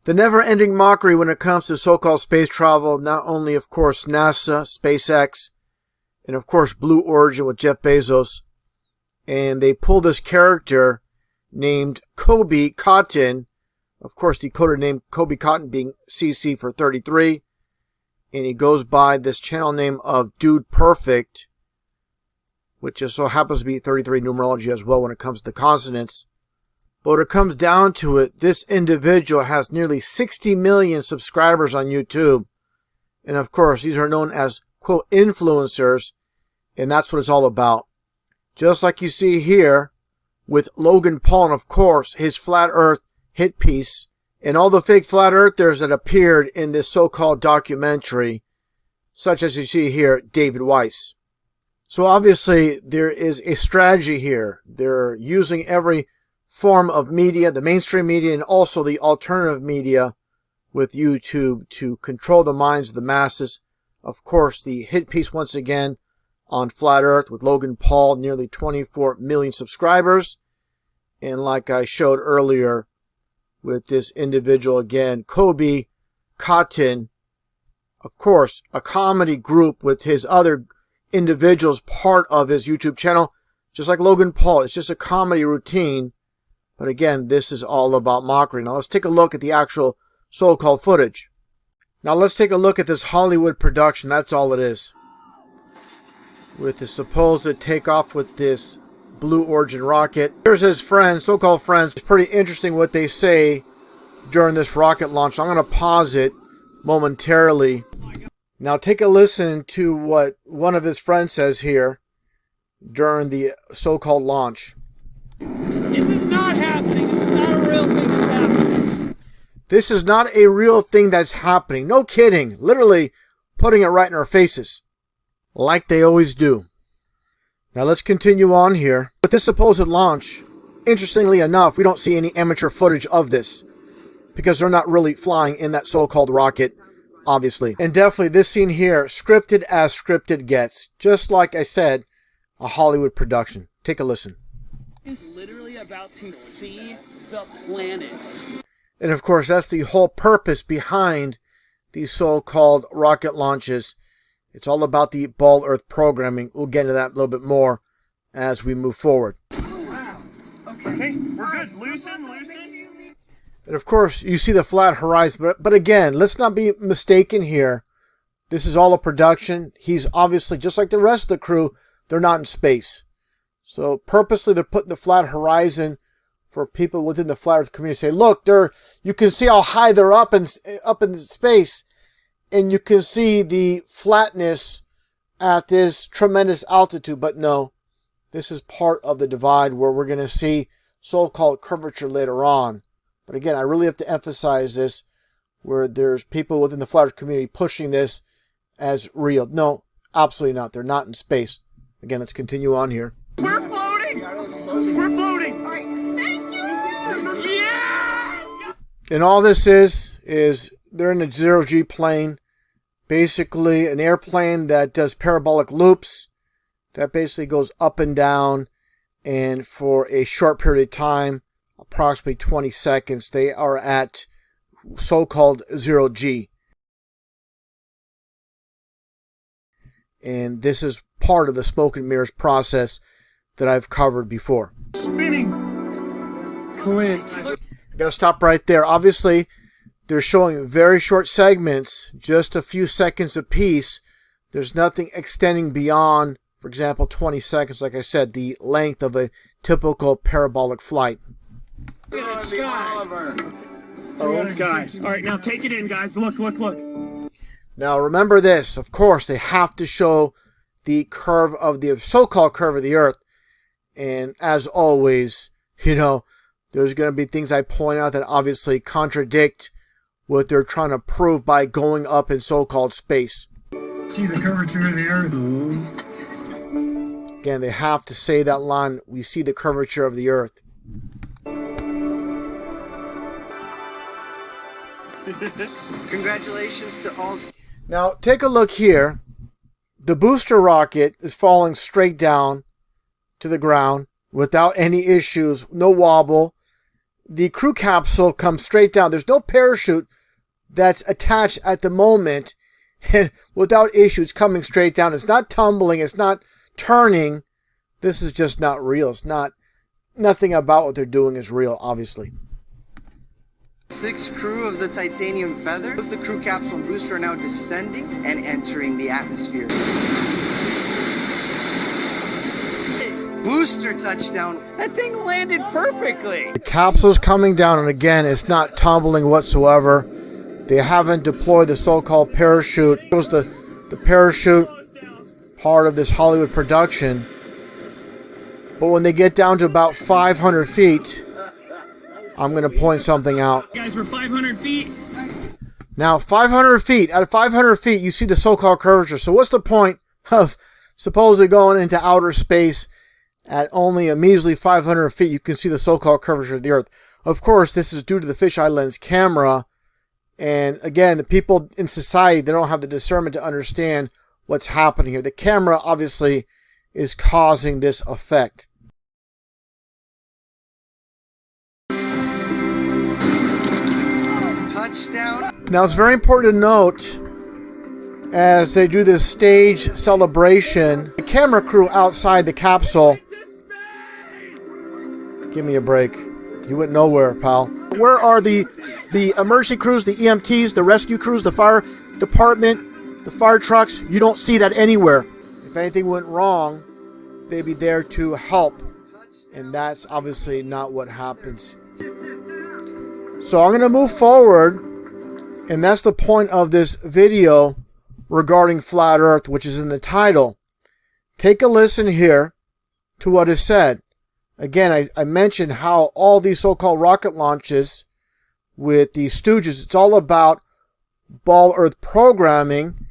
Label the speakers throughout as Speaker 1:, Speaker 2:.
Speaker 1: The never-ending mockery when it comes to so-called space travel, not only, of course, NASA, SpaceX, and, of course, Blue Origin with Jeff Bezos. And they pull this character named Kobe Cotton, of course, the coder name Kobe Cotton being CC for 33. And he goes by this channel name of Dude Perfect, which just so happens to be 33 numerology as well when it comes to the consonants. But when it comes down to it, this individual has nearly 60 million subscribers on YouTube. And of course, these are known as, quote, influencers. And that's what it's all about. Just like you see here with Logan Paul and, of course, his Flat Earth hit piece. And all the fake Flat Earthers that appeared in this so-called documentary, such as you see here, David Weiss. So obviously, there is a strategy here. They're using every form of media, the mainstream media and also the alternative media with YouTube to control the minds of the masses. Of course, the hit piece once again on Flat Earth with Logan Paul, nearly 24 million subscribers. And like I showed earlier with this individual again, Kobe Cotton, of course, a comedy group with his other individuals part of his YouTube channel, just like Logan Paul. It's just a comedy routine. But again, this is all about mockery. Now let's take a look at the actual so-called footage. Now let's take a look at this Hollywood production. That's all it is. With the supposed takeoff with this Blue Origin rocket. Here's his friends, so-called friends. It's pretty interesting what they say during this rocket launch. I'm going to pause it momentarily. Now take a listen to what one of his friends says here during the so-called launch.
Speaker 2: This is not happening. This is not a real thing that's happening.
Speaker 1: This is not a real thing that's happening. No kidding. Literally putting it right in our faces. Like they always do. Now let's continue on here. With this supposed launch, interestingly enough, we don't see any amateur footage of this. Because they're not really flying in that so-called rocket, obviously. And definitely this scene here, scripted as scripted gets. Just like I said, a Hollywood production. Take a listen.
Speaker 2: Is literally about to see the planet.
Speaker 1: And of course, that's the whole purpose behind these so-called rocket launches. It's all about the Ball Earth programming. We'll get into that a little bit more as we move forward.
Speaker 2: Wow. Okay, we're good. Loosen.
Speaker 1: And of course, you see the flat horizon. But again, let's not be mistaken here. This is all a production. He's obviously, just like the rest of the crew, they're not in space. So purposely, they're putting the flat horizon for people within the flat Earth community to say, look, you can see how high they're up in space. And you can see the flatness at this tremendous altitude. But no, this is part of the divide where we're going to see so-called curvature later on. But again, I really have to emphasize this, where there's people within the flat Earth community pushing this as real. No, absolutely not. They're not in space. Again, let's continue on here.
Speaker 2: We're floating. We're floating. All right. Thank you. Yeah.
Speaker 1: And all this is they're in a zero-G plane. Basically, an airplane that does parabolic loops. That basically goes up and down. And for a short period of time, approximately 20 seconds, they are at so-called zero-G. And this is part of the smoke and mirrors process that I've covered before.
Speaker 2: Spinning. Clint.
Speaker 1: I gotta stop right there. Obviously, they're showing very short segments, just a few seconds apiece. There's nothing extending beyond, for example, 20 seconds, like I said, the length of a typical parabolic flight.
Speaker 2: Oh, guys. All right, now take it in, guys. Look.
Speaker 1: Now, remember this. Of course, they have to show the curve of the so-called curve of the Earth. And as always, there's going to be things I point out that obviously contradict what they're trying to prove by going up in so-called space.
Speaker 3: See the curvature of the Earth.
Speaker 1: Again, they have to say that line, we see the curvature of the Earth.
Speaker 4: Congratulations to all.
Speaker 1: Now, take a look here. The booster rocket is falling straight down to the ground without any issues, no wobble. the crew capsule comes straight down. There's no parachute that's attached at the moment, and without issue, it's coming straight down. It's not tumbling. It's not turning. This is just not real. It's not, nothing about what they're doing is real, obviously.
Speaker 4: 6 crew of the Titanium Feather. Both the crew capsule and booster are now descending and entering the atmosphere. Booster touchdown.
Speaker 2: That thing landed perfectly.
Speaker 1: The capsule's coming down, and again, it's not tumbling whatsoever. They haven't deployed the so-called parachute. It was the parachute part of this Hollywood production. But when they get down to about 500 feet, I'm going to point something out.
Speaker 3: Guys, we're 500 feet.
Speaker 1: Now, 500 feet, at 500 feet, you see the so-called curvature. So what's the point of supposedly going into outer space at only a measly 500 feet? You can see the so-called curvature of the Earth. Of course, this is due to the fisheye lens camera. And again, the people in society, they don't have the discernment to understand what's happening here. The camera, obviously, is causing this effect.
Speaker 4: Touchdown.
Speaker 1: Now, it's very important to note, as they do this stage celebration, the camera crew outside the capsule. Give me a break. You went nowhere, pal. Where are the emergency crews, the EMTs, the rescue crews, the fire department, the fire trucks? You don't see that anywhere. If anything went wrong, they'd be there to help. And that's obviously not what happens. So I'm going to move forward, and that's the point of this video regarding Flat Earth, which is in the title. Take a listen here to what is said. Again, I mentioned how all these so-called rocket launches with the Stooges, it's all about ball Earth programming,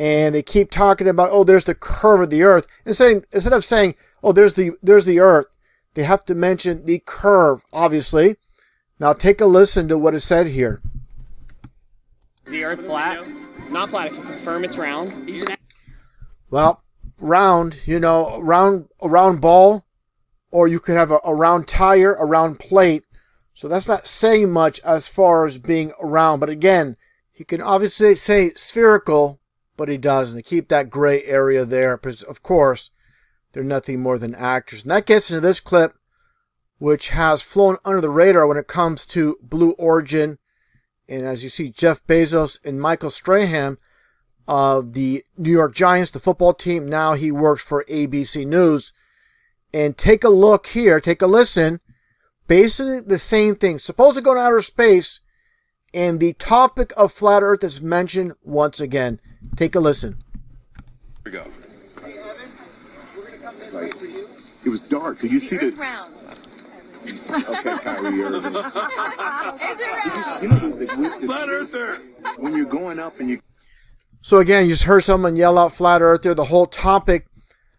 Speaker 1: and they keep talking about, oh, there's the curve of the Earth. Instead of saying, oh, there's the Earth, they have to mention the curve, obviously. Now take a listen to what is said here.
Speaker 5: Is the Earth flat? Not flat. I can confirm it's round.
Speaker 1: Well, round, you know, a round ball, or you could have a round tire, a round plate. So that's not saying much as far as being round. But again, he can obviously say spherical, but he doesn't. They keep that gray area there because, of course, they're nothing more than actors. And that gets into this clip, which has flown under the radar when it comes to Blue Origin. And as you see, Jeff Bezos and Michael Strahan of the New York Giants, the football team, now he works for ABC News. And take a look here, take a listen. Basically the same thing. Supposed to go to outer space, and the topic of Flat Earth is mentioned once again. Take a listen.
Speaker 6: Here we go. It was dark. Could you see the...
Speaker 7: round.
Speaker 6: Okay, Kyrie, you're...
Speaker 7: Is it round?
Speaker 6: You know, the
Speaker 2: Flat Earther.
Speaker 6: when you're going up and you...
Speaker 1: So again, you just heard someone yell out Flat Earth there, the whole topic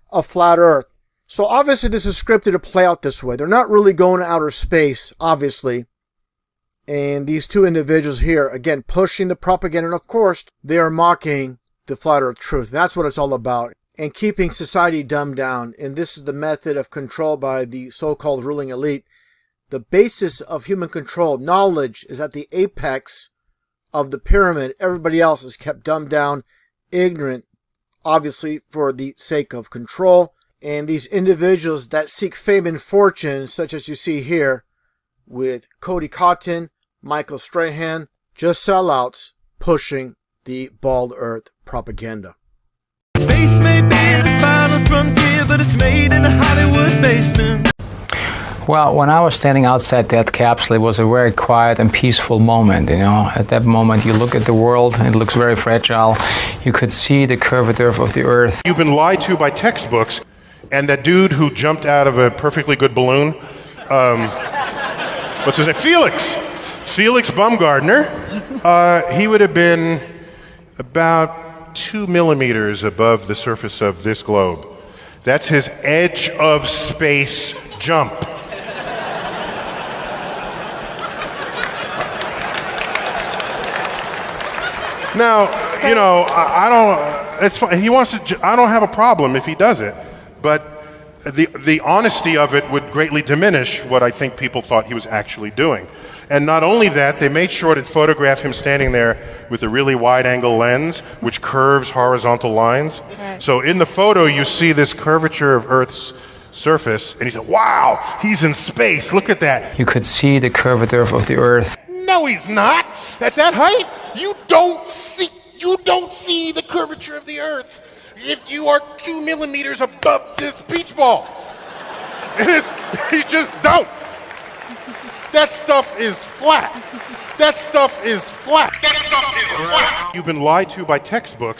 Speaker 1: of Flat Earth. So obviously this is scripted to play out this way. They're not really going to outer space, obviously. And these two individuals here, again, pushing the propaganda. And of course, they are mocking the Flat Earth truth. That's what it's all about. And keeping society dumbed down. And this is the method of control by the so-called ruling elite. The basis of human control, knowledge, is at the apex of the pyramid. Everybody else is kept dumbed down, ignorant, obviously for the sake of control. And these individuals that seek fame and fortune, such as you see here with Cody Cotton, Michael Strahan, just sellouts pushing the bald earth propaganda.
Speaker 8: Space may be the final frontier, but it's made in a Hollywood basement.
Speaker 9: Well, when I was standing outside that capsule, it was a very quiet and peaceful moment, you know. At that moment, you look at the world, and it looks very fragile. You could see the curvature of the Earth.
Speaker 10: You've been lied to by textbooks, and that dude who jumped out of a perfectly good balloon, what's his name? Felix Baumgartner, he would have been about 2 millimeters above the surface of this globe. That's his edge of space jump. Now, you know, I don't. It's fine. He wants to. I don't have a problem if he does it, but the honesty of it would greatly diminish what I think people thought he was actually doing. And not only that, they made sure to photograph him standing there with a really wide-angle lens, which curves horizontal lines. So in the photo, you see this curvature of Earth's surface, and he said, wow, he's in space, look at that.
Speaker 9: You could see the curvature of the Earth.
Speaker 10: No, he's not. At that height, you don't see the curvature of the Earth if you are 2 millimeters above this beach ball. You just don't. That stuff is flat. That stuff is flat. That stuff is flat. You've been lied to by textbooks